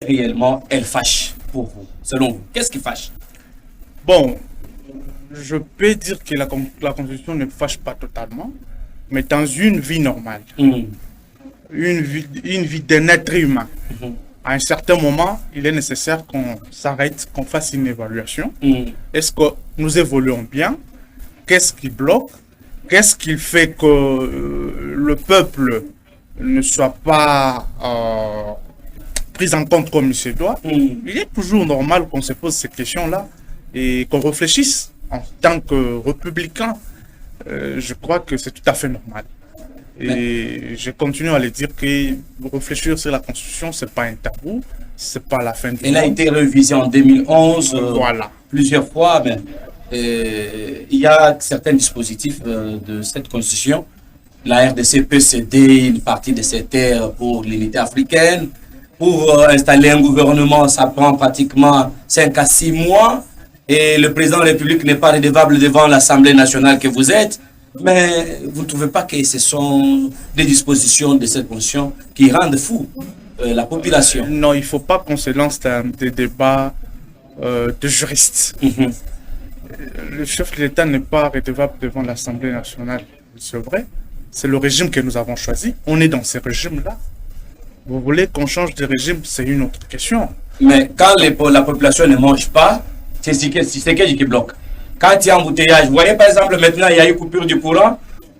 réellement elle fâche pour vous? Selon vous, qu'est-ce qui fâche? Bon, je peux dire que la Constitution ne fâche pas totalement, mais dans une vie normale, une vie d'un être humain, à un certain moment, il est nécessaire qu'on s'arrête, qu'on fasse une évaluation. Est-ce que nous évoluons bien? Qu'est-ce qui bloque? Qu'est-ce qui fait que le peuple ne soit pas pris en compte comme il se doit? Il est toujours normal qu'on se pose ces questions-là et qu'on réfléchisse en tant que républicain. Je crois que c'est tout à fait normal. Et je continue à le dire que réfléchir sur la Constitution, c'est pas un tabou, c'est pas la fin du monde. Elle a été révisée en 2011 voilà. Plusieurs fois. Mais, il y a certains dispositifs de cette Constitution. La RDC peut céder une partie de ses terres pour l'unité africaine. Pour installer un gouvernement, ça prend pratiquement 5 à 6 mois. Et le président de la République n'est pas redevable devant l'Assemblée nationale que vous êtes. Mais vous ne trouvez pas que ce sont des dispositions de cette Constitution qui rendent fou la population? Non, il ne faut pas qu'on se lance dans des débats de juristes. Le chef de l'État n'est pas redevable devant l'Assemblée nationale. C'est vrai. C'est le régime que nous avons choisi. On est dans ce régime-là. Vous voulez qu'on change de régime, c'est une autre question. Mais quand la population ne mange pas, c'est ce qui bloque. Quand il y a embouteillage, vous voyez par exemple maintenant il y a eu coupure du courant,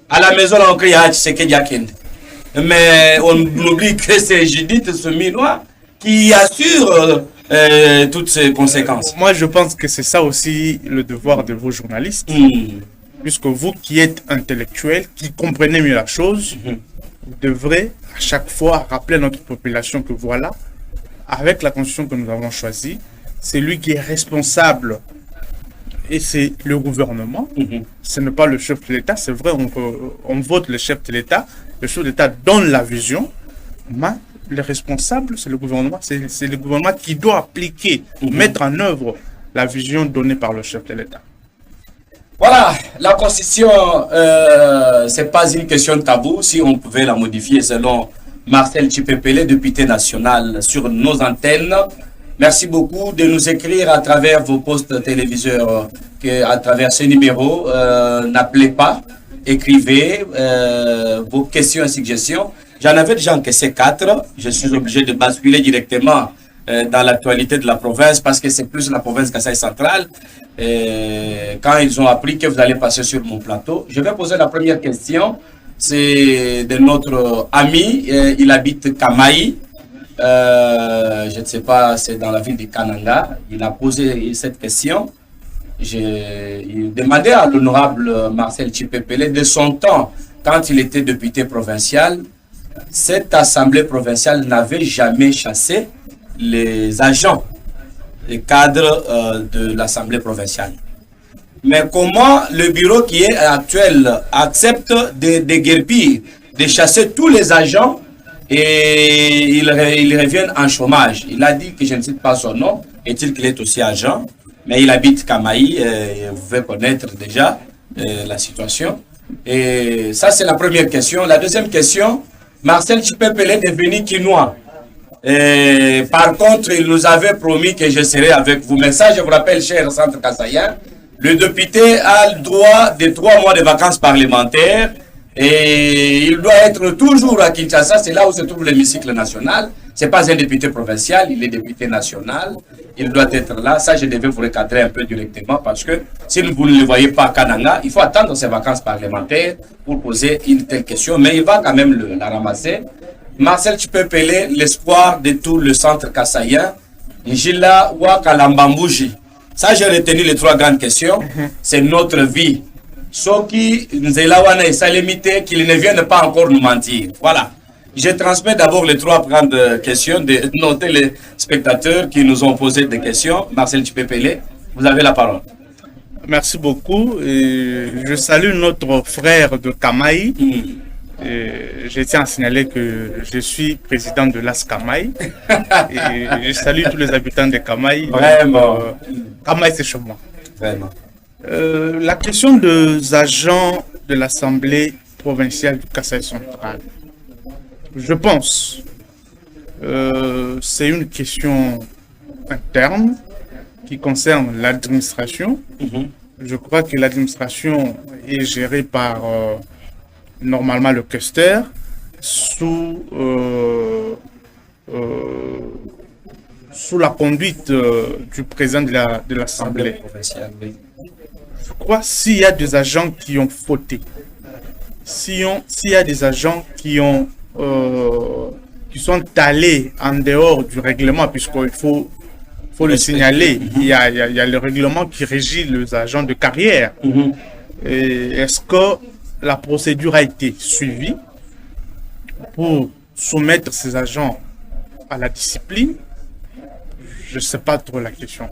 à la maison là on crie mais on oublie que c'est Judith Suminwa qui assure toutes ces conséquences. Moi je pense que c'est ça aussi le devoir de vos journalistes, puisque vous qui êtes intellectuels, qui comprenez mieux la chose, vous devrez à chaque fois rappeler à notre population que voilà, avec la constitution que nous avons choisie, c'est lui qui est responsable. Et c'est le gouvernement, ce n'est pas le chef de l'État. C'est vrai, on vote le chef de l'État. Le chef de l'État donne la vision, mais le responsable, c'est le gouvernement. C'est le gouvernement qui doit appliquer, mettre en œuvre la vision donnée par le chef de l'État. Voilà, la Constitution, ce n'est pas une question de tabou. Si on pouvait la modifier selon Marcel Tshipepele, député national sur nos antennes. Merci beaucoup de nous écrire à travers vos postes téléviseurs, à travers ce numéro. N'appelez pas, écrivez vos questions et suggestions. J'en avais déjà encaissé 4. Je suis obligé de basculer directement dans l'actualité de la province parce que c'est plus la province Kasaï centrale. Quand ils ont appris que vous allez passer sur mon plateau, je vais poser la première question. C'est de notre ami, il habite Kamaï. Je ne sais pas, c'est dans la ville de Kananga. Il a posé cette question. Il demandait à l'honorable Marcel Tshipepele de son temps, quand il était député provincial, cette assemblée provinciale n'avait jamais chassé les agents, les cadres de l'assemblée provinciale. Mais comment le bureau qui est actuel accepte de déguerpir, de chasser tous les agents et ils reviennent en chômage? Il a dit que je ne cite pas son nom, est-il qu'il est aussi agent, mais il habite Kamaï, vous pouvez connaître déjà la situation. Et ça, c'est la première question. La deuxième question, Marcel Tshipepele est devenu quinois. Par contre, il nous avait promis que je serais avec vous. Mais ça, je vous rappelle, cher Centre Kasaïen, le député a le droit de 3 mois de vacances parlementaires et il doit être toujours à Kinshasa. C'est là où se trouve l'hémicycle national. Ce n'est pas un député provincial, il est député national. Il doit être là. Ça, je devais vous recadrer un peu directement parce que si vous ne le voyez pas à Kananga, il faut attendre ses vacances parlementaires pour poser une telle question. Mais il va quand même la ramasser. Marcel Tshipepele, l'espoir de tout le centre kassaïen. Njila Wakalambambouji. Ça, j'ai retenu les 3 grandes questions. C'est notre vie. Soki Nzelawana et Salemite, qu'ils ne viennent pas encore nous mentir. Voilà. Je transmets d'abord les 3 grandes questions de nos téléspectateurs qui nous ont posé des questions. Marcel Tshipepele, vous avez la parole. Merci beaucoup. Je salue notre frère de Kamaï. Je tiens à signaler que je suis président de l'AS Kamaï. Et je salue tous les habitants de Kamaï. Vraiment. Kamaï, c'est chez moi. Vraiment. La question des agents de l'Assemblée provinciale du Kasaï central. Je pense C'est une question interne qui concerne l'administration. Je crois que l'administration est gérée par normalement le questeur sous la conduite du président de l'Assemblée. Je crois s'il y a des agents qui ont fauté, s'il y a des agents qui sont allés en dehors du règlement, puisqu'il faut le signaler, il y a le règlement qui régit les agents de carrière. Est-ce que la procédure a été suivie pour soumettre ces agents à la discipline? Je ne sais pas trop la question.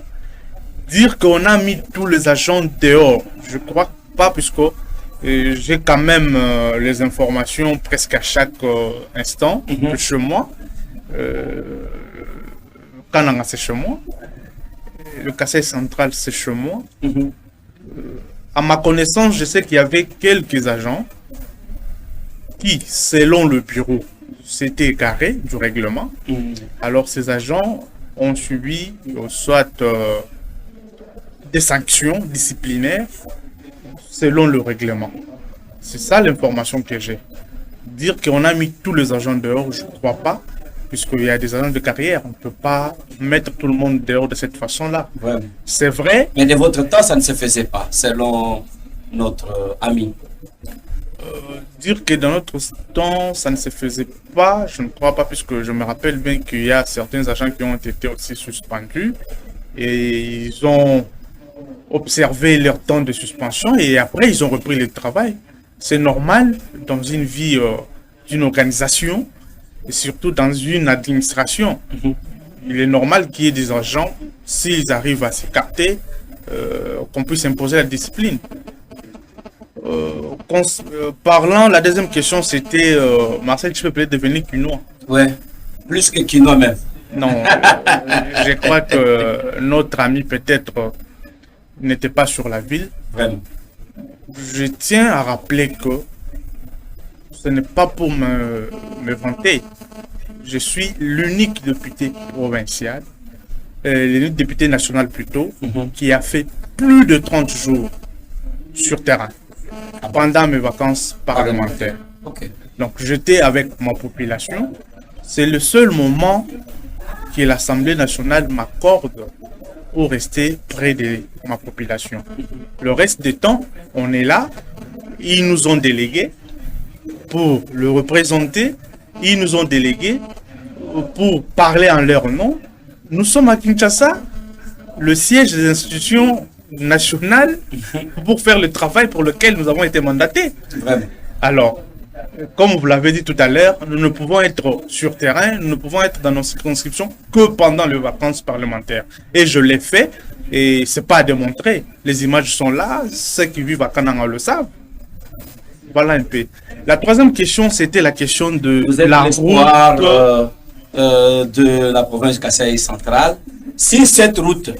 Dire qu'on a mis tous les agents dehors, je ne crois pas, puisque j'ai quand même les informations presque à chaque instant de chez moi. Kananga, c'est chez moi. Le Kasaï central, c'est chez moi. À ma connaissance, je sais qu'il y avait quelques agents qui, selon le bureau, s'étaient égarés du règlement. Alors, ces agents ont subi soit des sanctions disciplinaires selon le règlement. C'est ça l'information que j'ai. Dire qu'on a mis tous les agents dehors, je ne crois pas, puisqu'il y a des agents de carrière. On ne peut pas mettre tout le monde dehors de cette façon-là. Ouais. C'est vrai. Mais de votre temps, ça ne se faisait pas, selon notre ami. Dire que dans notre temps, ça ne se faisait pas, je ne crois pas, puisque je me rappelle bien qu'il y a certains agents qui ont été aussi suspendus et ils ont observé leur temps de suspension et après ils ont repris le travail. C'est normal dans une vie d'une organisation et surtout dans une administration. Il est normal qu'il y ait des agents, s'ils arrivent à s'écarter, qu'on puisse imposer la discipline. Parlant, la deuxième question, c'était Marcel, tu peux peut-être devenir quinoa. Ouais, plus que quinoa même. Non, je crois que notre ami peut-être n'était pas sur la ville. Vraiment. Je tiens à rappeler que ce n'est pas pour me vanter. Je suis l'unique député provincial, l'unique député national plutôt, qui a fait plus de 30 jours sur terrain pendant mes vacances parlementaires. Okay. Donc j'étais avec ma population. C'est le seul moment que l'Assemblée nationale m'accorde pour rester près de ma population. Le reste du temps, on est là. Ils nous ont délégués pour le représenter. Ils nous ont délégués pour parler en leur nom. Nous sommes à Kinshasa, le siège des institutions nationales, pour faire le travail pour lequel nous avons été mandatés. Vraiment. Alors, comme vous l'avez dit tout à l'heure, nous ne pouvons être sur terrain, nous ne pouvons être dans nos circonscriptions que pendant les vacances parlementaires. Et je l'ai fait, et ce n'est pas à démontrer. Les images sont là, ceux qui vivent à Kananga le savent. Voilà un peu. La troisième question, c'était la question de la route de la province Kasaï centrale. Si cette route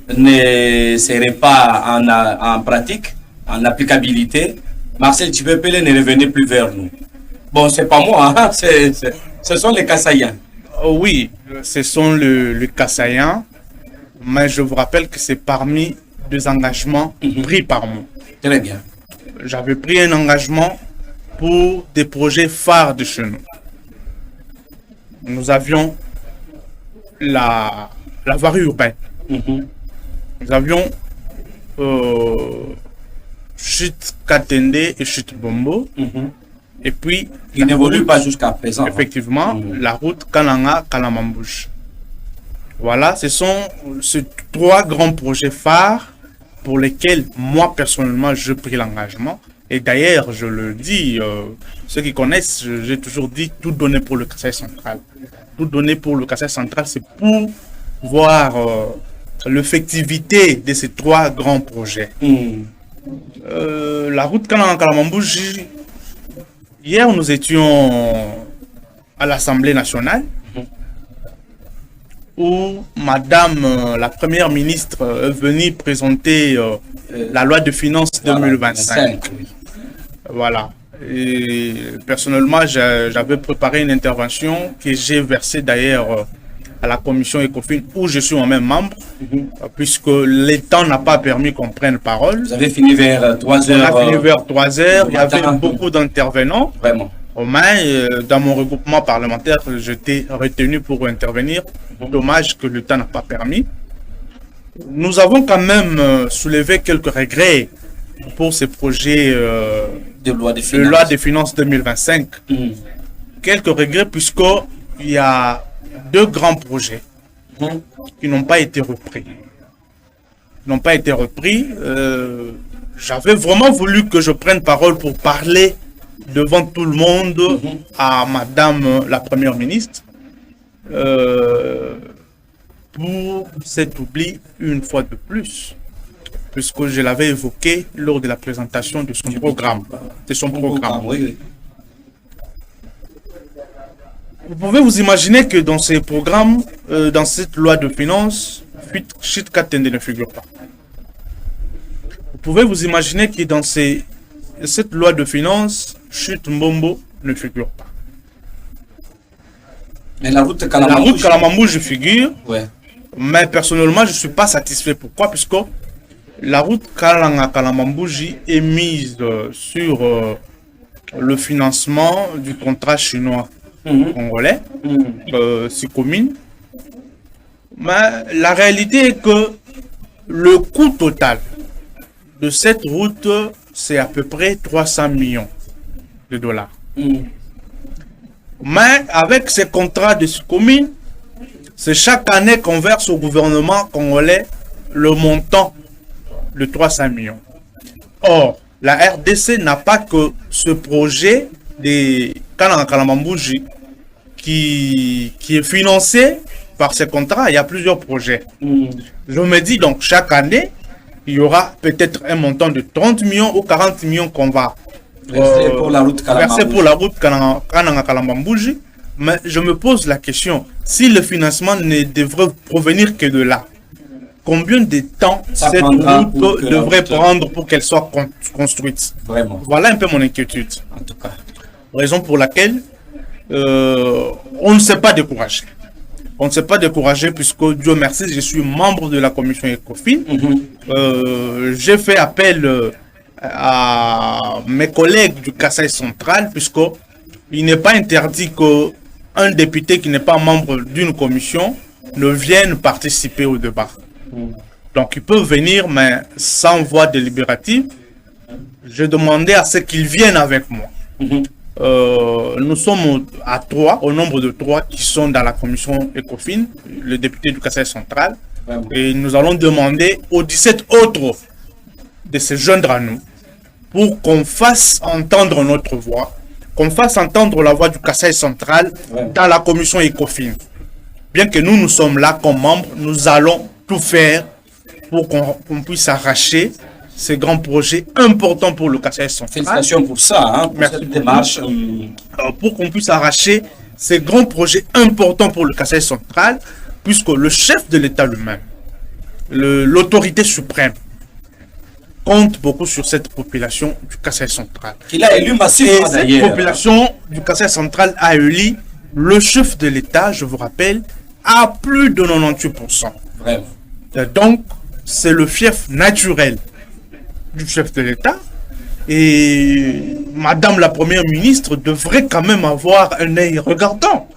ne serait pas en pratique, en applicabilité, Marcel Tshipepele ne revenait plus vers nous. Bon, c'est pas moi, hein? Ce sont les Kasaïens. Oui, ce sont les Kasaïens, mais je vous rappelle que c'est parmi des engagements pris par moi. Très bien. J'avais pris un engagement pour des projets phares de chez nous. Nous avions la voirie urbaine. Nous avions Chute Katende et Chute Bombo. Et puis, il n'évolue pas jusqu'à présent. Effectivement, la route Kananga-Kalamambouche. Voilà, ce sont ces trois grands projets phares pour lesquels moi, personnellement, je pris l'engagement. Et d'ailleurs, je le dis, ceux qui connaissent, j'ai toujours dit tout donner pour le Kasaï central. Tout donner pour le Kasaï central, c'est pour voir l'effectivité de ces trois grands projets. La route Kananga-Kalamambouche, hier, nous étions à l'Assemblée nationale où Madame la Première ministre est venue présenter la loi de finances 2025. Voilà. Et personnellement, j'avais préparé une intervention que j'ai versée d'ailleurs à la commission ECOFIN où je suis moi-même membre, puisque le temps n'a pas permis qu'on prenne parole. Vous avez fini vers 3 On heures. a fini vers 3 heures. Il y avait beaucoup d'intervenants. Vraiment. Au moins, dans mon regroupement parlementaire, j'étais retenu pour intervenir. Dommage que le temps n'a pas permis. Nous avons quand même soulevé quelques regrets pour ces projets de loi de finances 2025. Quelques regrets puisqu'il y a 2 grands projets qui n'ont pas été repris. J'avais vraiment voulu que je prenne parole pour parler devant tout le monde à Madame la Première ministre pour cet oubli une fois de plus, puisque je l'avais évoqué lors de la présentation de son programme. Oui. Vous pouvez vous imaginer que dans ces programmes, dans cette loi de finances, Chit Katende ne figure pas. Vous pouvez vous imaginer que dans cette loi de finances, Chut Mbombo ne figure pas. Mais la route Kalamambouji figure, ouais. Mais personnellement, je ne suis pas satisfait. Pourquoi? Puisque la route Kalamambouji est mise sur le financement du contrat chinois congolais, Sikomin. Mais la réalité est que le coût total de cette route, c'est à peu près 300 millions de dollars. Mais avec ces contrats de Sikomin, c'est chaque année qu'on verse au gouvernement congolais le montant de 300 millions. Or, la RDC n'a pas que ce projet de Kalamambouji qui est financé par ces contrats. Il y a plusieurs projets. Je me dis donc, chaque année, il y aura peut-être un montant de 30 millions ou 40 millions qu'on va verser pour la route Kalamambouji. Mais je me pose la question, si le financement ne devrait provenir que de là, combien de temps cette route devrait prendre pour qu'elle soit construite? Vraiment. Voilà un peu mon inquiétude. En tout cas. Raison pour laquelle on ne s'est pas découragé. On ne s'est pas découragé puisque, Dieu merci, je suis membre de la commission ECOFIN. J'ai fait appel à mes collègues du Kasaï central puisque il n'est pas interdit qu'un député qui n'est pas membre d'une commission ne vienne participer au débat. Donc il peut venir, mais sans voix délibérative. Je demandais à ce qu'il vienne avec moi. Nous sommes à 3, au nombre de 3 qui sont dans la commission ECOFIN, le député du Kasaï central. Et nous allons demander aux 17 autres de se joindre à nous pour qu'on fasse entendre notre voix, qu'on fasse entendre la voix du Kasaï central dans la commission ECOFIN. Bien que nous sommes là comme membres, nous allons tout faire pour qu'on puisse arracher ces grands projets importants pour le Kasaï central. Félicitations pour ça, pour cette démarche. Pour qu'on puisse arracher ces grands projets importants pour le Kasaï central, puisque le chef de l'État lui-même, l'autorité suprême, compte beaucoup sur cette population du Kasaï central. Il a élu massivement d'ailleurs. Cette population du Kasaï central a élu le chef de l'État, je vous rappelle, à plus de 98%. Vraiment. Donc, c'est le fief naturel du chef de l'État. Et Madame la Première ministre devrait quand même avoir un œil regardant.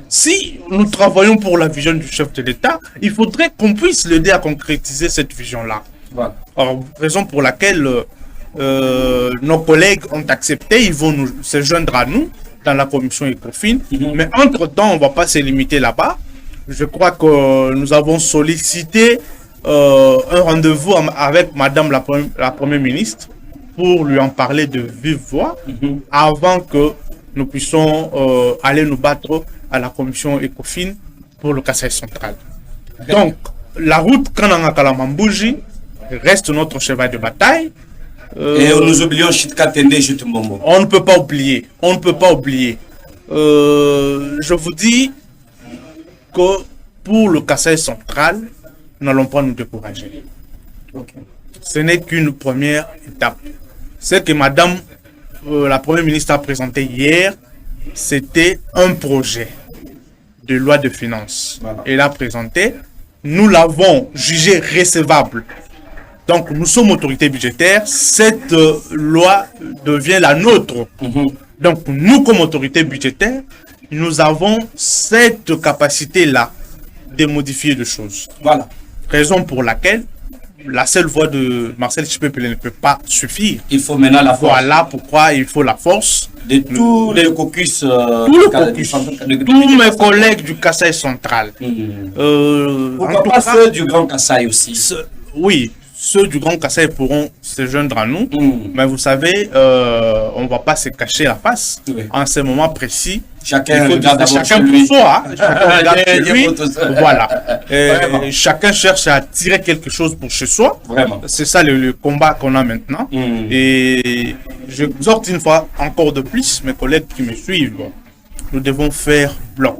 Si nous travaillons pour la vision du chef de l'État, il faudrait qu'on puisse l'aider à concrétiser cette vision-là. Voilà. Alors, raison pour laquelle nos collègues ont accepté, ils vont se joindre à nous dans la commission ECOFIN. Mais entre-temps, on ne va pas se limiter là-bas. Je crois que nous avons sollicité un rendez-vous avec Madame la Première ministre pour lui en parler de vive voix avant que nous puissions aller nous battre à la commission ECOFIN pour le Kasaï central. Donc, la route Kananga-Kalamambouji reste notre cheval de bataille. Et nous oublions Chit Katende et Chut Mbombo. On ne peut pas oublier. On ne peut pas oublier. Je vous dis que pour le Kasaï central, nous n'allons pas nous décourager. Ce n'est qu'une première étape. C'est que Madame la Première ministre a présenté hier, c'était un projet de loi de finances. Voilà. Elle a présenté, nous l'avons jugé recevable. Donc, nous sommes autorité budgétaire, cette loi devient la nôtre. Donc, nous, comme autorité budgétaire, nous avons cette capacité-là de modifier des choses. Voilà. Raison pour laquelle la seule voix de Marcel Tshipepele ne peut pas suffire. Il faut maintenant la force. Voilà pourquoi il faut la force De tous les caucus. Tous mes collègues du Kasaï central. Pourquoi pas ceux du Grand Kasaï aussi? Oui, ceux du Grand Kasaï pourront se joindre à nous. Mais vous savez, on ne va pas se cacher la face. Oui. En ce moment précis, Chacun regarde chacun pour soi. Chacun regarde chez lui. Voilà. Chacun cherche à tirer quelque chose pour chez soi. Vraiment. C'est ça le combat qu'on a maintenant. Et j'exhorte une fois encore de plus mes collègues qui me suivent. Nous devons faire bloc.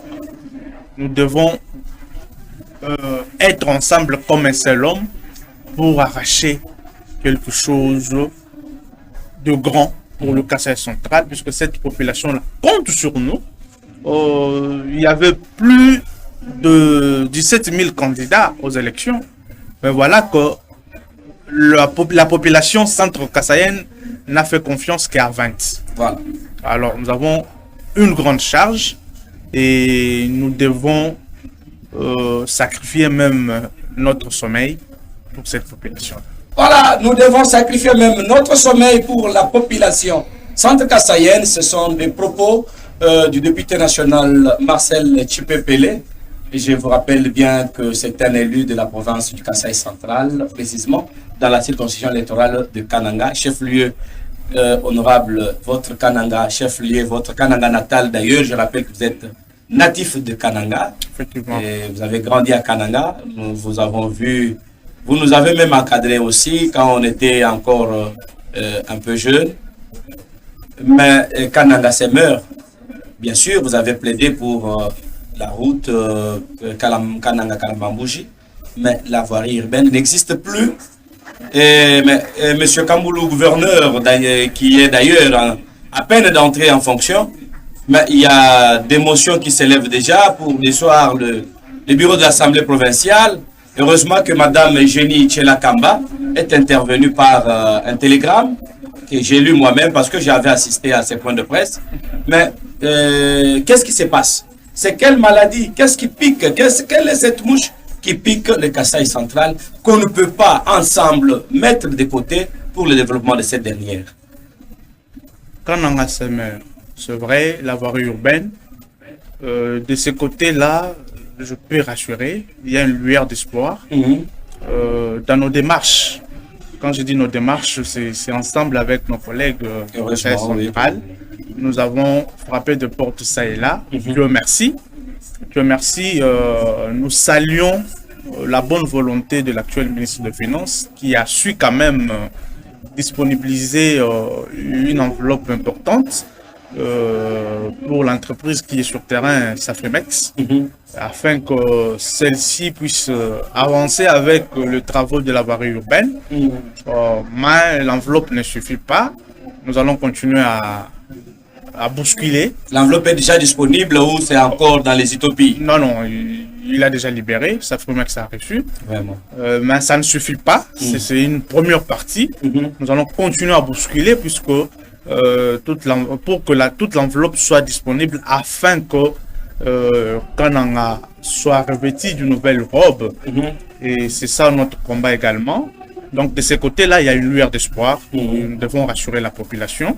Nous devons être ensemble comme un seul homme pour arracher quelque chose de grand pour le Kasaï central, puisque cette population-là compte sur nous. Il y avait plus de 17 000 candidats aux élections. Mais voilà que la population centre-kassaïenne n'a fait confiance qu'à 20. Voilà. Alors, nous avons une grande charge et nous devons sacrifier même notre sommeil pour cette population. Voilà, nous devons sacrifier même notre sommeil pour la population centre-kassaïenne. Ce sont des propos du député national Marcel Tshipepele. Et je vous rappelle bien que c'est un élu de la province du Kasaï central, précisément dans la circonscription électorale de Kananga, chef-lieu honorable, votre Kananga, chef-lieu, votre Kananga natal d'ailleurs. Je rappelle que vous êtes natif de Kananga. Effectivement. Et vous avez grandi à Kananga. Nous vous avons vu, vous nous avez même encadré aussi quand on était encore un peu jeune. Mais Kananga se meurt. Bien sûr, vous avez plaidé pour la route Kananga-Kalambambouji, mais la voirie urbaine n'existe plus. Mais M. Kamboulou, gouverneur, qui est d'ailleurs à peine d'entrer en fonction, mais il y a des motions qui s'élèvent déjà pour désoir le bureau de l'Assemblée provinciale. Heureusement que Mme Jenny Tchelakamba est intervenue par un télégramme que j'ai lu moi-même parce que j'avais assisté à ces points de presse. Mais qu'est-ce qui se passe? C'est quelle maladie? Qu'est-ce qui pique? Quelle est cette mouche qui pique le Kasaï central qu'on ne peut pas ensemble mettre de côté pour le développement de cette dernière? Kananga se meurt. C'est vrai, la voirie urbaine. De ce côté-là, je peux rassurer, il y a une lueur d'espoir. Dans nos démarches, quand je dis nos démarches, c'est ensemble avec nos collègues central. Nous avons frappé de porte ça et là. Dieu merci. Dieu merci. Nous saluons la bonne volonté de l'actuel ministre des Finances qui a su quand même disponibiliser une enveloppe importante pour l'entreprise qui est sur terrain, Safrimex, afin que celle-ci puisse avancer avec le travaux de la voirie urbaine. Mais l'enveloppe ne suffit pas. Nous allons continuer à bousculer. L'enveloppe est déjà disponible ou c'est encore dans les utopies? Non, non, il a déjà libéré, Safrimex a reçu. Vraiment. Mais ça ne suffit pas, c'est une première partie. Nous allons continuer à bousculer puisque toute l'enveloppe soit disponible afin que Kananga soit revêti d'une nouvelle robe. Et c'est ça notre combat également. Donc de ce côté-là, il y a une lueur d'espoir. Nous devons rassurer la population.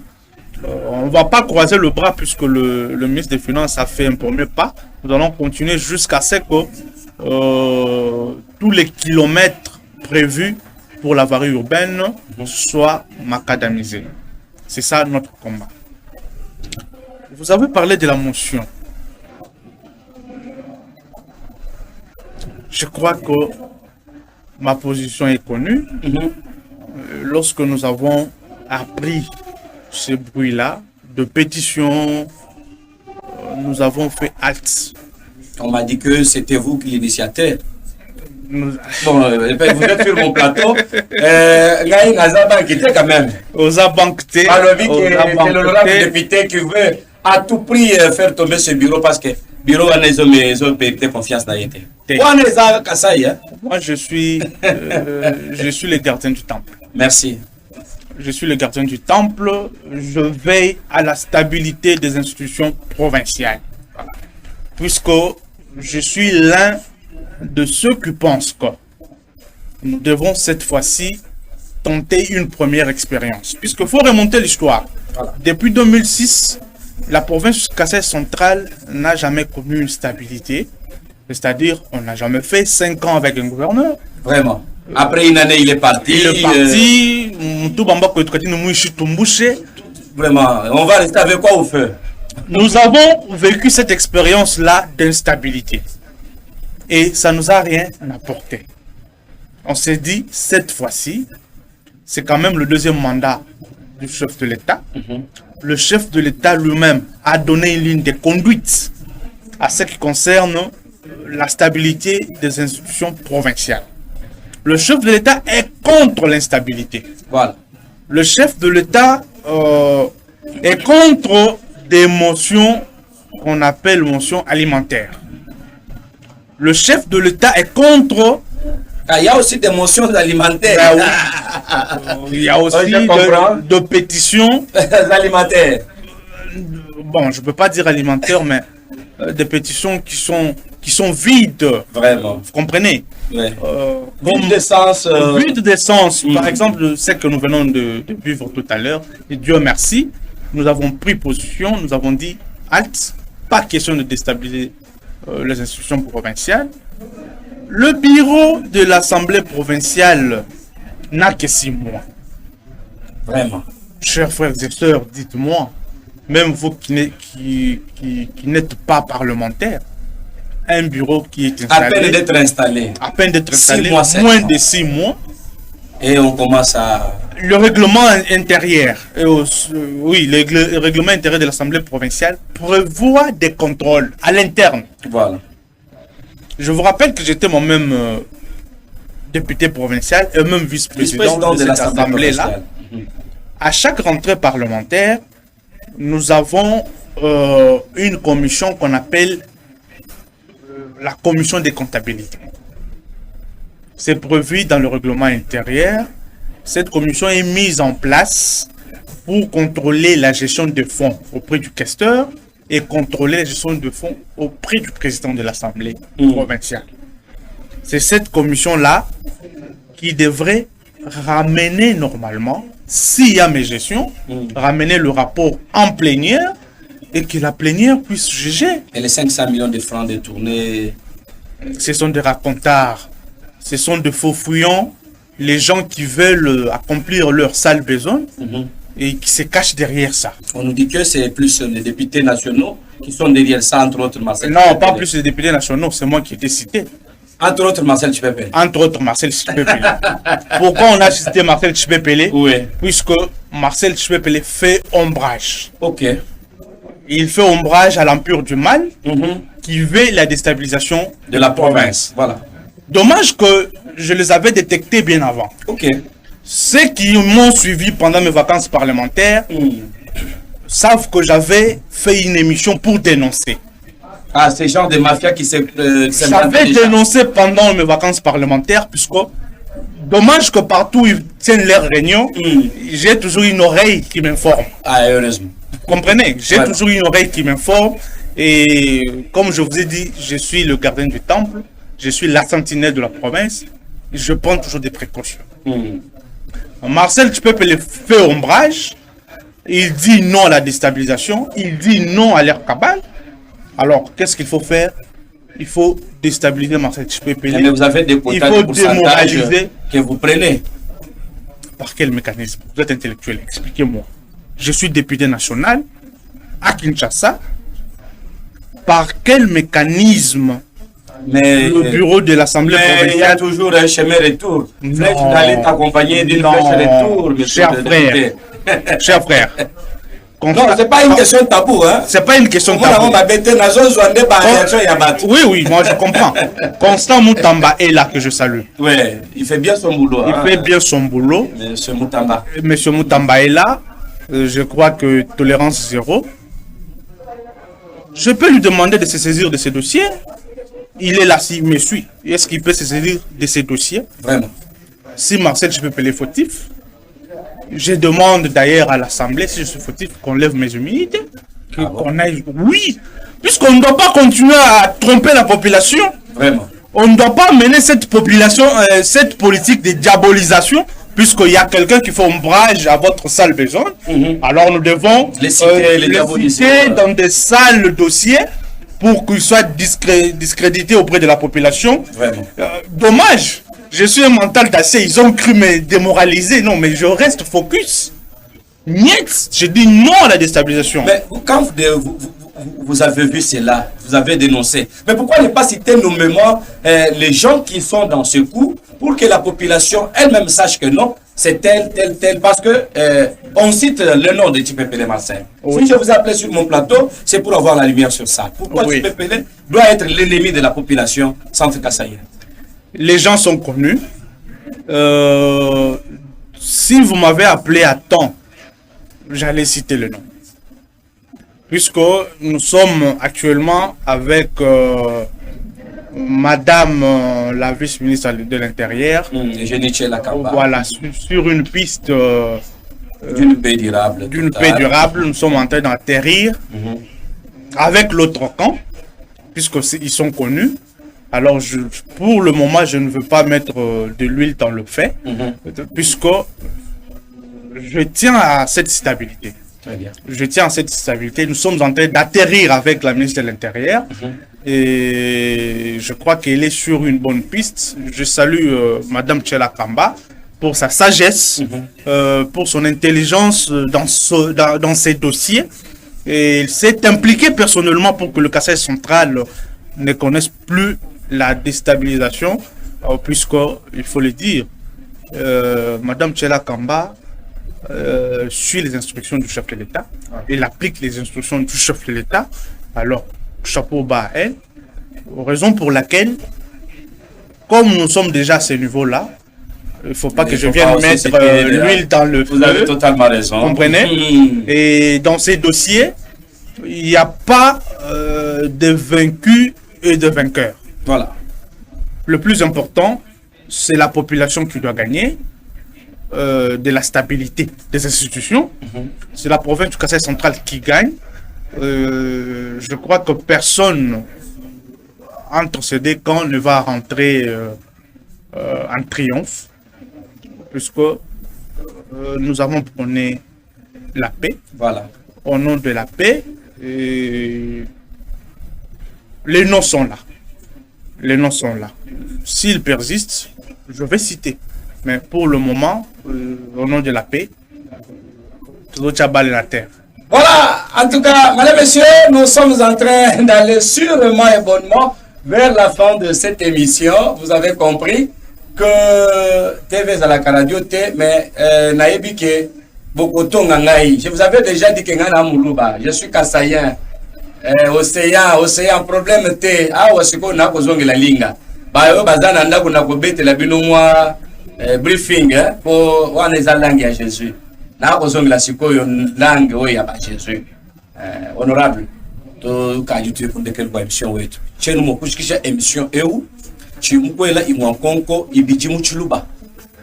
On ne va pas croiser le bras puisque le ministre des Finances a fait un premier pas. Nous allons continuer jusqu'à ce que tous les kilomètres prévus pour la voirie urbaine soient macadamisés. C'est ça notre combat. Vous avez parlé de la motion. Je crois que ma position est connue. Lorsque nous avons appris ce bruit-là de pétition, nous avons fait halte. On m'a dit que c'était vous qui l'initiateur. Bon, vous êtes sur mon plateau. Ngaï Nazaban qui était quand même. Aux abanctés. Alors, c'est l'honorable député qui veut à tout prix faire tomber ce bureau parce que bureau a été confiance dans l'été. Moi, je suis le gardien du temple. Merci. Je suis le gardien du temple. Je veille à la stabilité des institutions provinciales. Puisque je suis l'un de ceux qui pensent que nous devons cette fois-ci tenter une première expérience. Puisqu'il faut remonter l'histoire. Voilà. Depuis 2006, la province Kasai centrale n'a jamais connu une stabilité. C'est-à-dire, on n'a jamais fait 5 ans avec un gouverneur. Vraiment. Après une année, il est parti. Vraiment. On va rester avec quoi au feu? Nous avons vécu cette expérience-là d'instabilité. Et ça ne nous a rien apporté. On s'est dit, cette fois-ci, c'est quand même le deuxième mandat du chef de l'État. Le chef de l'État lui-même a donné une ligne de conduite à ce qui concerne la stabilité des institutions provinciales. Le chef de l'État est contre l'instabilité. Voilà. Le chef de l'État est contre des motions qu'on appelle motions alimentaires. Le chef de l'État est contre... Il y a aussi des motions alimentaires. Il y a aussi de pétitions alimentaires. Bon, je ne peux pas dire alimentaires, mais des pétitions qui sont vides. Vraiment. Vous comprenez? Ouais. Vide d'essence. Vide d'essence. Par exemple, ce que nous venons de vivre tout à l'heure, et Dieu merci, nous avons pris position, nous avons dit, halte, pas question de déstabiliser les institutions provinciales. Le bureau de l'Assemblée provinciale n'a que 6 mois. Vraiment. Chers frères et sœurs, dites-moi, même vous qui n'êtes pas parlementaire, un bureau qui est installé... À peine d'être installé. Moins de 6 mois. Et on commence à... Le règlement intérieur, oui, le règlement intérieur de l'Assemblée provinciale prévoit des contrôles à l'interne. Voilà. Je vous rappelle que j'étais moi-même député provincial et même vice-président de cette assemblée-là. À chaque rentrée parlementaire, nous avons une commission qu'on appelle la commission des comptabilités. C'est prévu dans le règlement intérieur. Cette commission est mise en place pour contrôler la gestion des fonds auprès du questeur et contrôler la gestion de fonds auprès du président de l'Assemblée provinciale. C'est cette commission-là qui devrait ramener normalement, s'il y a mes gestions, ramener le rapport en plénière et que la plénière puisse juger. Et les 500 millions de francs détournés? Ce sont des racontards, ce sont des faux fouillants, les gens qui veulent accomplir leur sale besoin. Et qui se cachent derrière ça. On nous dit que c'est plus les députés nationaux qui sont derrière ça, entre autres Marcel. Non, pas plus les députés nationaux, c'est moi qui ai été cité. Entre autres Marcel Tshipepele. Entre autres Marcel Tshipepele. Pourquoi on a cité Marcel Tshipepele? Oui. Puisque Marcel Tshipepele fait ombrage. Ok. Il fait ombrage à l'empire du mal qui veut la déstabilisation de la province. Voilà. Dommage que je les avais détectés bien avant. Ok. Ceux qui m'ont suivi pendant mes vacances parlementaires savent que j'avais fait une émission pour dénoncer. Ah, ces gens de mafia qui se... J'avais dénoncé pendant mes vacances parlementaires, puisque dommage que partout ils tiennent leurs réunions, j'ai toujours une oreille qui m'informe. Ah, heureusement. Vous comprenez? J'ai toujours une oreille qui m'informe. Et comme je vous ai dit, je suis le gardien du temple, je suis la sentinelle de la province, et je prends toujours des précautions. Marcel Tshipepele fait ombrage, il dit non à la déstabilisation, il dit non à l'air cabale. Alors, qu'est-ce qu'il faut faire? Il faut déstabiliser Marcel Tshipepele. Mais vous avez des quotas de pourcentage que vous prenez. Par quel mécanisme? Vous êtes intellectuel, expliquez-moi. Je suis député national à Kinshasa. Par quel mécanisme? Mais le bureau de l'Assemblée provinciale. Il y a toujours un chemin retour. Flèche d'aller t'accompagner d'une flèche retour. Cher frère, Non, c'est pas une question de tabou, hein. C'est pas une question de tabou. Oui, oui, moi je comprends. Constant Moutamba est là que je salue. Oui, il fait bien son boulot. Il fait bien son boulot. Monsieur Moutamba. Monsieur Moutamba est là. Je crois que tolérance zéro. Je peux lui demander de se saisir de ces dossiers. Il est là s'il me suit. Est-ce qu'il peut se saisir de ces dossiers? Vraiment. Si Marcel Chipepele est fautif, je demande d'ailleurs à l'Assemblée, si je suis fautif, qu'on lève mes immunités. Qu'on aille... Oui, puisqu'on ne doit pas continuer à tromper la population. Vraiment. On ne doit pas mener cette population, cette politique de diabolisation, puisqu'il y a quelqu'un qui fait ombrage à votre sale besoin. Alors nous devons les citer dans des sales dossiers pour qu'ils soient discrédités auprès de la population. Vraiment. Dommage. Je suis un mental d'acier, ils ont cru me démoraliser. Non, mais je reste focus. Niet, je dis non à la déstabilisation. Mais quand vous avez vu cela, vous avez dénoncé. Mais pourquoi ne pas citer nommément les gens qui sont dans ce coup pour que la population elle-même sache que non, c'est tel, parce que on cite le nom de Chipepele Marcel. Oui. Si je vous appelais sur mon plateau, c'est pour avoir la lumière sur ça. Pourquoi Chipepele doit être l'ennemi de la population Centre Kassaïen? Les gens sont connus. Si vous m'avez appelé à temps, j'allais citer le nom. Puisque nous sommes actuellement avec Madame la vice-ministre de l'Intérieur. Voilà, sur une piste d'une paix durable. D'une paix durable, nous sommes en train d'atterrir avec l'autre camp, puisqu'ils sont connus. Alors, pour le moment, je ne veux pas mettre de l'huile dans le feu, puisque je tiens à cette stabilité. Très bien. Je tiens à cette stabilité. Nous sommes en train d'atterrir avec la ministre de l'Intérieur et je crois qu'elle est sur une bonne piste. Je salue Madame Tchela Kamba pour sa sagesse, pour son intelligence dans ses dossiers. Et elle s'est impliquée personnellement pour que le Kasaï central ne connaisse plus la déstabilisation, puisqu'il faut le dire, Madame Tchela Kamba suit les instructions du chef de l'État. Elle applique les instructions du chef de l'État. Alors, chapeau bas à elle. Raison pour laquelle, comme nous sommes déjà à ce niveau-là, il ne faut pas que je vienne mettre l'huile dans le feu. Vous avez totalement raison. Comprenez? Et dans ces dossiers, il n'y a pas de vaincus et de vainqueurs. Voilà. Le plus important, c'est la population qui doit gagner. De la stabilité des institutions. C'est la province du Kasaï central qui gagne. Je crois que personne entre ces deux camps ne va rentrer en triomphe, puisque nous avons prôné la paix. Voilà. Au nom de la paix, les noms sont là. Les noms sont là. S'ils persistent, je vais citer. Mais pour le moment, au nom de la paix, tout le monde la terre. Voilà, en tout cas, mesdames et messieurs, nous sommes en train d'aller sûrement et bonnement vers la fin de cette émission. Vous avez compris que TV Zalaka Radio T, mais Naïbi ke Bokoto Ngangaï. Je vous avais déjà dit que Ngana Moulouba, je suis Kassaïen, océan, problème T, Wasiko Nakozong la Linga. Bayo Bazana Ndaku Nakobete la Binouwa. Briefing pour la langue à Jésus. Na kozongi la sikoyo langue oya ba Jésus. Honorable to ka YouTube pour quelle émission wetu. Chenu mo kushikisha émission eu chimkwela imwankonko ibiji muchuluba.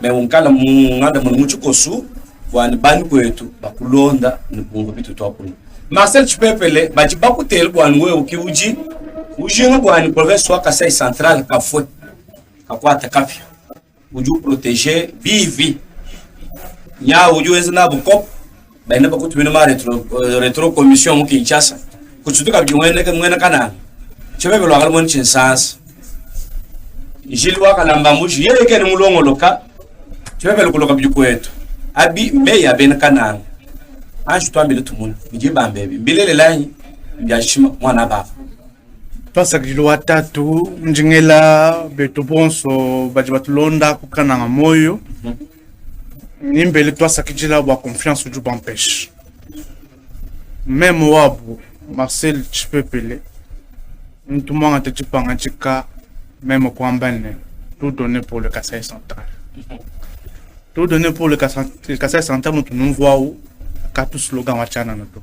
Me unkala mungada muchukosu wan bani kwetu bakulonda nibungo bitu twakulu. Marcel Chipepele baji bakutel bwan we ukiuji ujinga bwan province wa Kasaï central kafwe kakwata kapyo. Uju protéger vivi nya uju ezna bukop baina bakutumina ma retro commission mu Kinshasa kuchutuka bimwene kana chebebe lo akalmon chinsans ijilwa kana mbambuji yeke ni mulongo loka chebebe lo kuloka bikwetu abi meya ben kana anju twambile tumuntu bijibambebi mbilele lanyi byashima mwana baba Pasakilo tatu njingela beto bonso bajibatulonda kukananga moyo nimbele twasakijila wa confiance uju bampeshe même wabu Marcel Chipepele tout le monde a été pangachika même Kwambane tout donné pour le Kasaï central. Tout donné pour le Kasaï central nous nous voyons qu'à tout slogan wachana noto.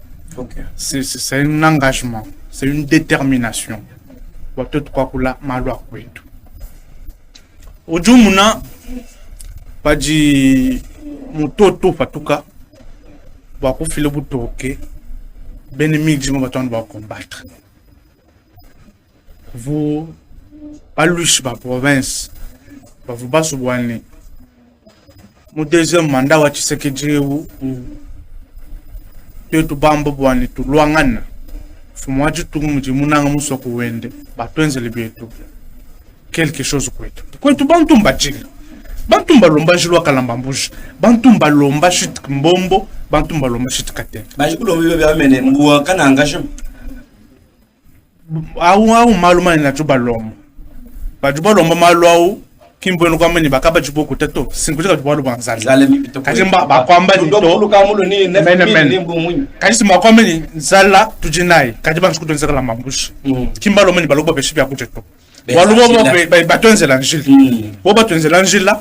C'est un engagement, c'est une détermination. Wato tukakula malwa kwetu. Ujumuna paji mutoto fatuka bakufile butoke benimiji mbatonde ba combattre. Vous paluche ba province ba vous ba subwani. Mon deuxième mandat wa Tshisekedi ou tu bambo bwani tu luangana. Fumaji tu mji munanga musoko wende batwenze libietu. Quelque chose kwetu. Kwetu bantumba jili. Bantumba lomba jilwa kalambambuji. Bantumba lomba shit mbombo, bantumba lomba shit kate. Majikulo bibe mene mbuwa kana engagement. Au maluma na juba lomba. Bajuba lomba malwa kimbo kwa meni bakaba jibo kuteto. Sinkuja juba lomba nzali. Kajimba bakwamba nito. Kaisi makwamba ni nzala tujinai. Kajiba nsukuto nzala mambushi. Kimba lomba ni balogba beshibi akuteto. Walubo batonze l'angile. Boba tonze l'angile.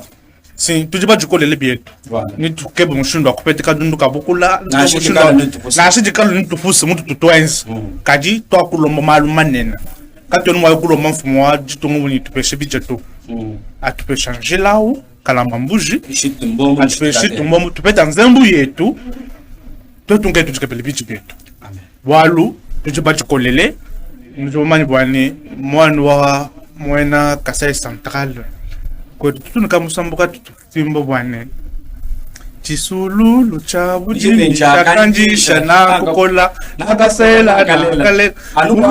Si tujiba jukole le bietu. Ni tukebe mushindo akupete kadundu kabukula. Na ashidi kalu ni tufusi mutu tutoenzi. Kaji to akulomba maluma nena. Kati onu wakulomba mfumo wa jitungu ni tupeshe bijetu. Atupe change lao kalamba mbuji. Atupe shitu mbombo tupeta nzembu yetu. Totunge tujikepele bichi bietu. Walu tujiba jukolele. Njomani bwani mwana wa mwena Kasaï central ko tutunuka musambuka tutimbo bwane Chisulu cha bujimi chakanjisha na kukola na kasela kale anubo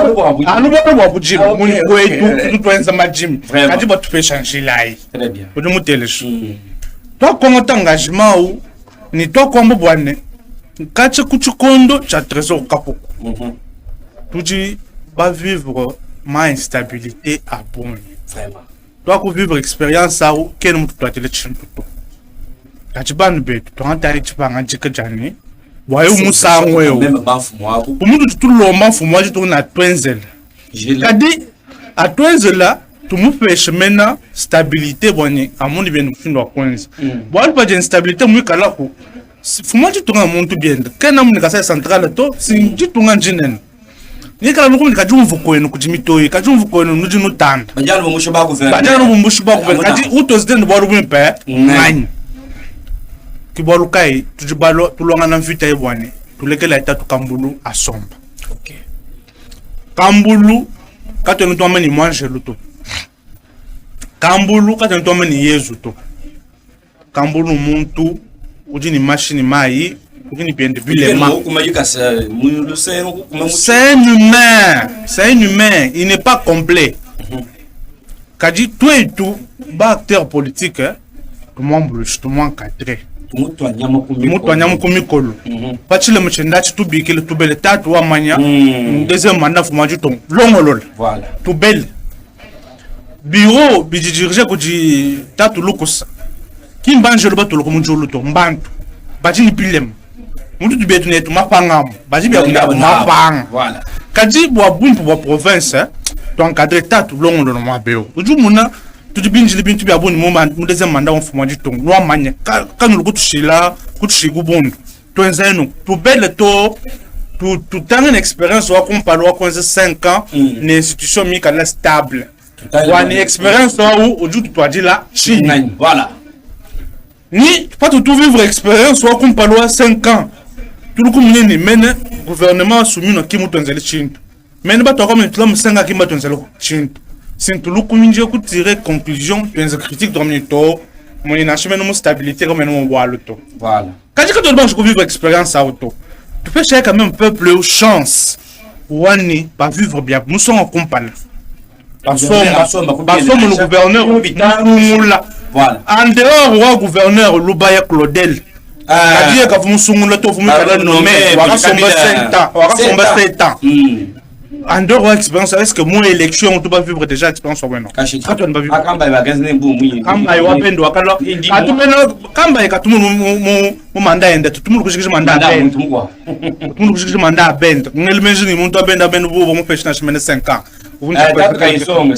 wa bujimi muni kwetu tutwenza majimi kajiba tupesha njilai très bien odi mutelesh to kongo engagement ou ni to kombo bwane kache kuchikondo cha trésor kapuku tuji va vivre ma instabilité à bon. Vraiment. Toi, vivre expérience à où quel monde doit être chez nous. Kajiban bet, toi, tu as dit pas un petit jani. Voyez où ça ouais. Même pas moi. Pour moi, tout le monde pour moi, je tourne à Twenzel. Kadi à Twenzel là, tout le monde fait chemin stabilité bonne. À mon niveau, nous finissons à Twenzel. Bon, pas d'instabilité, moi kala ko. Pour moi, je tourne à mon tout bien. Quand on est Kasaï central, to, si je tourne en jinen. Ni kala nuko nikajumvu kwenu kujimitoyi kajumvu kwenu nuji nutanda bajana bomusho ba guverinoma bajana bomusho ba guverinoma kaji utozidende bwalu bwimpe ngani kibalukai tujibalo tulonga na mfita yebwane tulekela itatu kambulu asomba okay kambulu katenu twameni mwangelu to kambulu katenu twameni yezu to kambulu muntu ujini machine mai. C'est un humain, il n'est pas complet. Kadi tout et tout, bah acteur politique, tout le monde cadré. Tout le monde kolo. Pas le machenda, tout bikil, tout bel état, tout amania. Deuxième mandat, faut manger ton longolol. Voilà. Tout bel. Bureau, bidi dirige koji tatu lukosa. Kim banjelo ba to lokomunjolo to mbantu. Bajini pilem. Mutu biyetu netu mapangam baji biya kuna mapang voilà kaji bwa bumpu bwa province to encadrer tatu longo no mabeo ujumuna tujibinjili bintu biya boni moment mu deuxième mandat on fuma jiton lwa manya kanu kutushila kutushigu bondu to enzeno to belle to tu tanga une expérience wa kompalo wa 5 ans une institution mikala stable wa une expérience wa ojutu to adila chini voilà ni pas tout vivre expérience wa kompalo wa 5 ans. Tout le monde mène gouvernement soumis à qui moutonzeli chinto. Mais pas toi comme tu l'as m'senga qui moutonzeli chinto. C'est tout le monde qui tire conclusion de les critiques de mon mon inachement mon stabilité comme mon walto. Voilà. Quand tu dois vivre expérience à auto. Tu peux chercher quand même peuple chance. Wani pas vivre bien. Nous sommes en compagnie. Parce que le gouverneur voilà. En dehors du gouverneur Lubaya Claudel. Kadia ka fumusungula to fumika la nommé waka somba 7 ans En dehors de l'expérience, est-ce que mon élection, on doit vivre déjà l'expérience ou non? Quand tu ne vas vivre. Kamba va gagner un bout. Kamba y va pendo akalo. Kamba y katumu mo mandat ende. Tout le monde que je mandat bend. Tout le monde que je mandat bend. Ngel menjini mon to bend bend bo mo pêche na semaine 5 ans. Vous ne savez pas kaisong.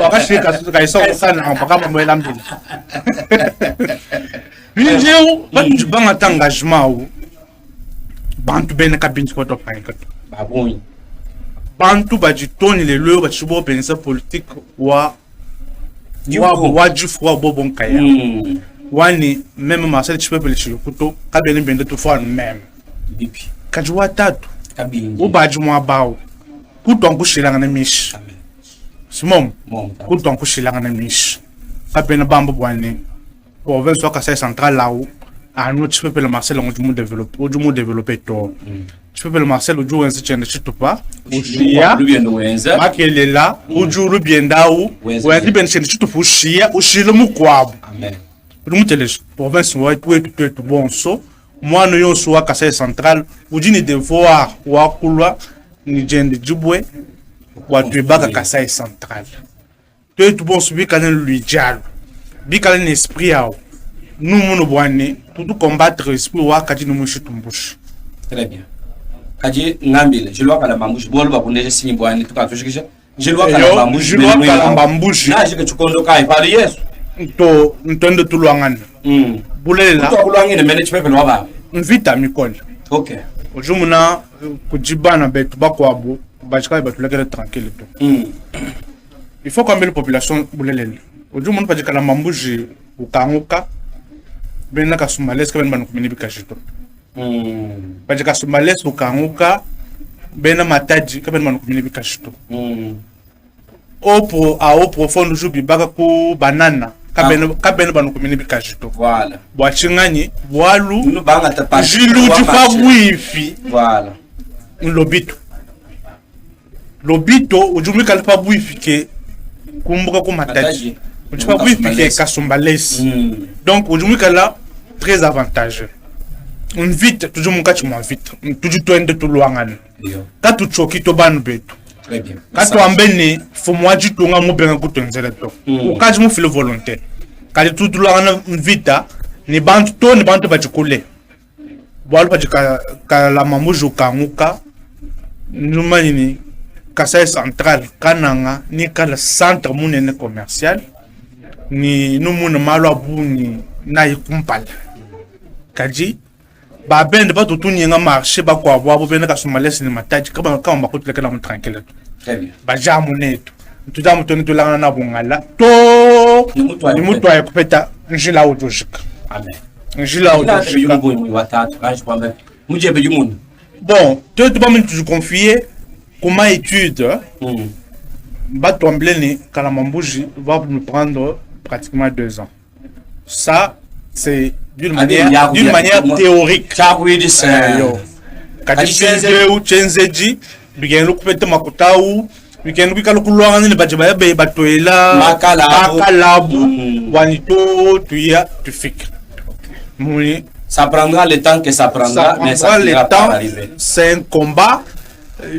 Wakati kaisong sana mpaka mo elambi. Binjeu bantu banga engagement. Bantu bene kabinti ko to panika. Baboi. Bantu bajitoni lelo bachibo pensa politique wa jufu wa bobon kaya. Wani même Marcel Chipepele Chilokuto kabene bende to fo même. Bipi. Kajwa tatu. Kabingi. O bajumwa bawo. Kuton kushilanga na mish. Simom. Kuton kushilanga na mish. Kabene bambo bwani. Province wa Kasai Central là-haut. À nous Chipepele Marcel on du développer to. Chipepele Marcel o joue ainsi tchende chitupa. Ushia. Makele là, o joue rubiendao. O andi ben tchende chitupa ushia, ushile mukwabo. Amen. Rumutele province wa tout bon so. Moi no yo so wa Kasai Central, o dini devoir wa kulwa ni jende jubwe wa tuibaka Kasai Central. Tout bon so bi kanen lui dialo. Bi kanen esprit ao. Nous nous boine tout combattre esprit wa kati no mushitumbushi. Très bien. Kaji ngambile je lois kala mambushi bolo ba kunde sinyi boine tout ka tushikisha. Je lois kala mambushi. Je lois kala mambushi. Na jike chukondo kai pa Yesu. To ntondo tulwangana. Bulela. To kulwangene mene Chipepele wa ba. Mvita mikoli. OK. Ojumuna kujibana betu bakwabo bachika batulekele tranquille to. Il faut combien de population bulelele. Ojumuna pajikala mambushi ukanguka. Bena kasumales kabena banukumini bikashito. Baje kasumales ukanguka bena mataji kabena banukumini bikashito. Au profondo jubi baka ku banana kabena banukumini bikashito. Voilà. Bwachingani bwalu nous banga tapa. Jilu difa wifi. Voilà. Lobito. Lobito ujumi kalpa wifi ke kumbuka ku mataji. Tu vas oui piquer Kasumbalès. Donc aujourd'hui là très avantageux. On vite toujours mon cas tu m'en vite. Toujours toi de tout loin. Quand tu choquis to ban beto. Très bien. Quand tu embênes faut moi du tout nga mo ben ko to nzela to. Ou quand je me fais le volontaire. Quand tu tout loin vite ni bantu to ni bantu ba chikole. Boalo ba ka la mamujo kanguka. Numani ni Kasai Central kananga ni kala centre munene commercial. Ni numuna malwa buni na ikumpala kaji ba bende ba tutuni nga marché ba kwa bo bene ka sumalesi ni mataji kaba kama bakutile mu tranquille. Très bien. Ba jamu neto tujamu toni tulanga na bungala to ni mutu ay kupeta njila ujojika. Amen. Njila ujojika. Bon, tu dois me confier comment étude ba tomber ni Kalamambuji va nous prendre pratiquement 2 ans. Ça, c'est d'une manière théorique. Ça prendra le temps que ça prendra, mais ça finira par arriver. C'est un combat,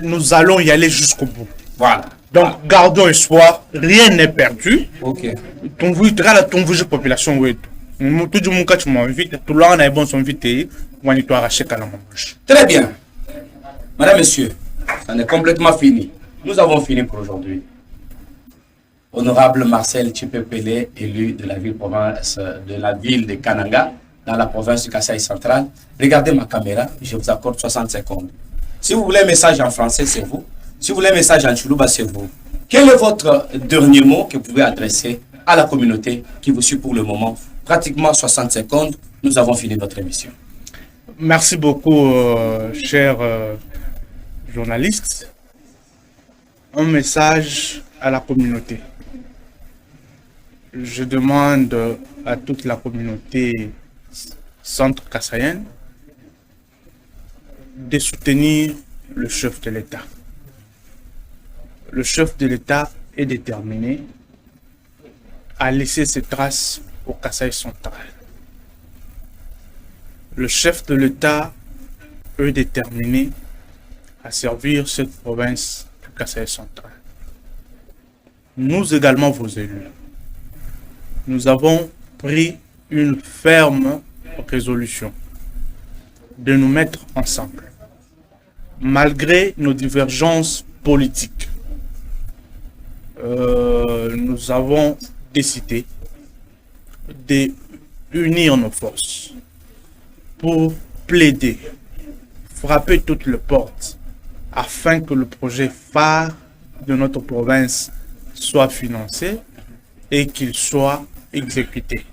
nous allons y aller jusqu'au bout. Voilà. Donc, gardons espoir, rien n'est perdu. Ok. Ton voudra la population, oui. Tout le monde qui m'invite, tout le monde est bon, invité, on y doit arracher la manche. Très bien. Madame, Monsieur, ça est complètement fini. Nous avons fini pour aujourd'hui. Honorable Marcel Chipepele, élu de la ville-province de la ville de Kananga, dans la province du Kasaï central. Regardez ma caméra, je vous accorde 60 secondes. Si vous voulez un message en français, c'est vous. Si vous voulez un message en Chuluba, c'est vous. Quel est votre dernier mot que vous pouvez adresser à la communauté qui vous suit pour le moment? Pratiquement 60 secondes, nous avons fini notre émission. Merci beaucoup, chers journalistes. Un message à la communauté. Je demande à toute la communauté centre-kassaïenne de soutenir le chef de l'État. Le chef de l'État est déterminé à laisser ses traces au Kasaï central. Le chef de l'État est déterminé à servir cette province du Kasaï central. Nous également, vos élus, nous avons pris une ferme résolution de nous mettre ensemble, malgré nos divergences politiques. Nous avons décidé d'unir nos forces pour plaider, frapper toutes les portes afin que le projet phare de notre province soit financé et qu'il soit exécuté.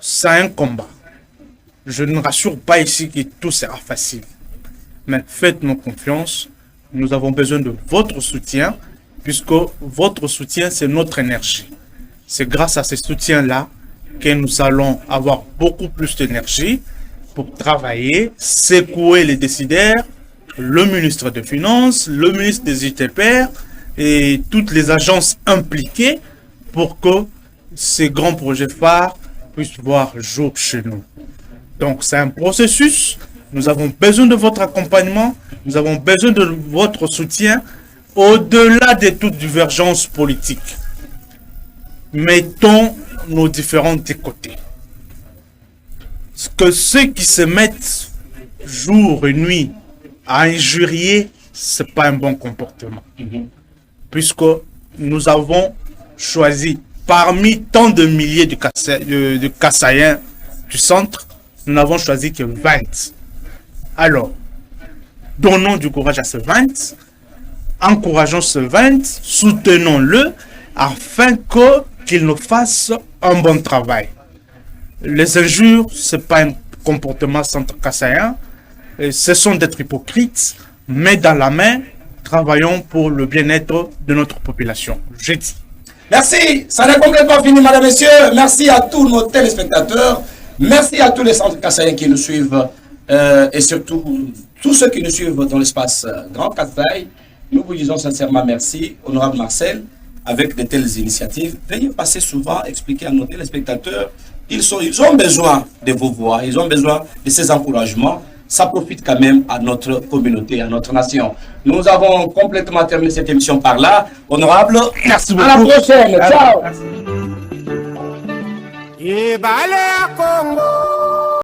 C'est un combat. Je ne rassure pas ici que tout sera facile. Mais faites-nous confiance. Nous avons besoin de votre soutien, puisque votre soutien, c'est notre énergie. C'est grâce à ce soutien-là que nous allons avoir beaucoup plus d'énergie pour travailler, secouer les décideurs, le ministre des Finances, le ministre des ITPR et toutes les agences impliquées pour que ces grands projets phares puissent voir jour chez nous. Donc c'est un processus, nous avons besoin de votre accompagnement, nous avons besoin de votre soutien au-delà de toute divergence politique. Mettons nos différents de côté. Parce que ceux qui se mettent jour et nuit à injurier, ce n'est pas un bon comportement. Puisque nous avons choisi parmi tant de milliers de Kasaïens du centre, nous n'avons choisi que 20. Alors, donnons du courage à ces 20, encourageons ces 20, soutenons-le afin qu'il nous fasse un bon travail. Les injures, ce n'est pas un comportement centre-kassaïen, ce sont d'être hypocrites, mais dans la main, travaillons pour le bien-être de notre population. Je dis. Merci, ça n'est complètement fini, madame, messieurs. Merci à tous nos téléspectateurs. Merci à tous les centres kassaïens qui nous suivent et surtout tous ceux qui nous suivent dans l'espace Grand Kasaï. Nous vous disons sincèrement merci, honorable Marcel, avec de telles initiatives. Veuillez passer souvent, expliquer à nos téléspectateurs. Ils ont besoin de vos voix, ils ont besoin de ces encouragements. Ça profite quand même à notre communauté, à notre nation. Nous avons complètement terminé cette émission par là. Honorable, merci beaucoup. À la prochaine. Ciao. Ibale Congo.